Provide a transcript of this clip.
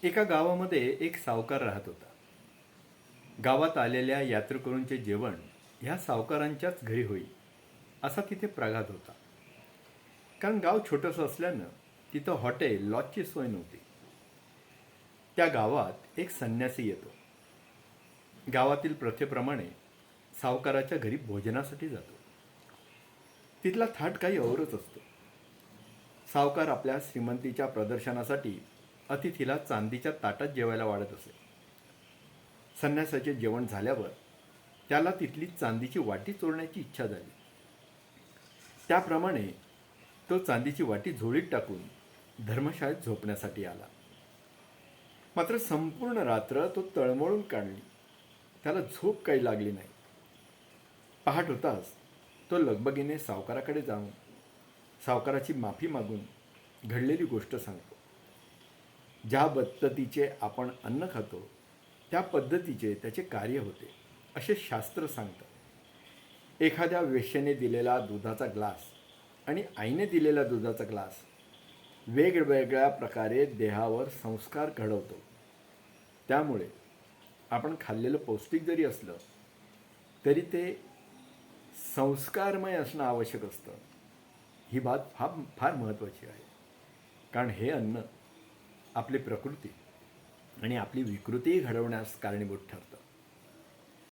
एका गावामध्ये एक सावकार राहत होता. गावात आलेल्या यात्रेकरूंचे जेवण ह्या सावकारांच्याच घरी होई असा तिथे प्रघात होता. कारण गाव छोटंसं असल्यानं तिथं हॉटेल लॉजची सोय नव्हती. त्या गावात एक संन्यासी येतो. गावातील प्रथेप्रमाणे सावकाराच्या घरी भोजनासाठी जातो. तिथला थाट काही औरच असतो. सावकार आपल्या श्रीमंतीच्या प्रदर्शनासाठी अतिथीला चांदीच्या ताटात जेवायला वाढत असे. संन्यासाचे जेवण झाल्यावर त्याला तिथली चांदीची वाटी चोरण्याची इच्छा झाली. त्याप्रमाणे तो चांदीची वाटी झोळीत टाकून धर्मशाळेत झोपण्यासाठी आला. मात्र संपूर्ण रात्र तो तळमळून काढली. त्याला झोप काही लागली नाही. पहाट होताच तो लगबगीने सावकाराकडे जाऊन सावकाराची माफी मागून घडलेली गोष्ट सांगतो. ज्या पद्धतीचे आपण अन्न खातो त्या पद्धतीचे त्याचे कार्य होते असे शास्त्र सांगतं. एखाद्या वेश्येने दिलेला दुधाचा ग्लास आणि आईने दिलेला दुधाचा ग्लास वेगवेगळ्या प्रकारे देहावर संस्कार घडवतो. त्यामुळे आपण खाल्लेलं पौष्टिक जरी असलं तरी ते संस्कारमय असणं आवश्यक असतं. ही बात फार महत्त्वाची आहे. कारण हे अन्न आपली प्रकृती आणि आपली विकृतीही घडवण्यास कारणीभूत ठरतं.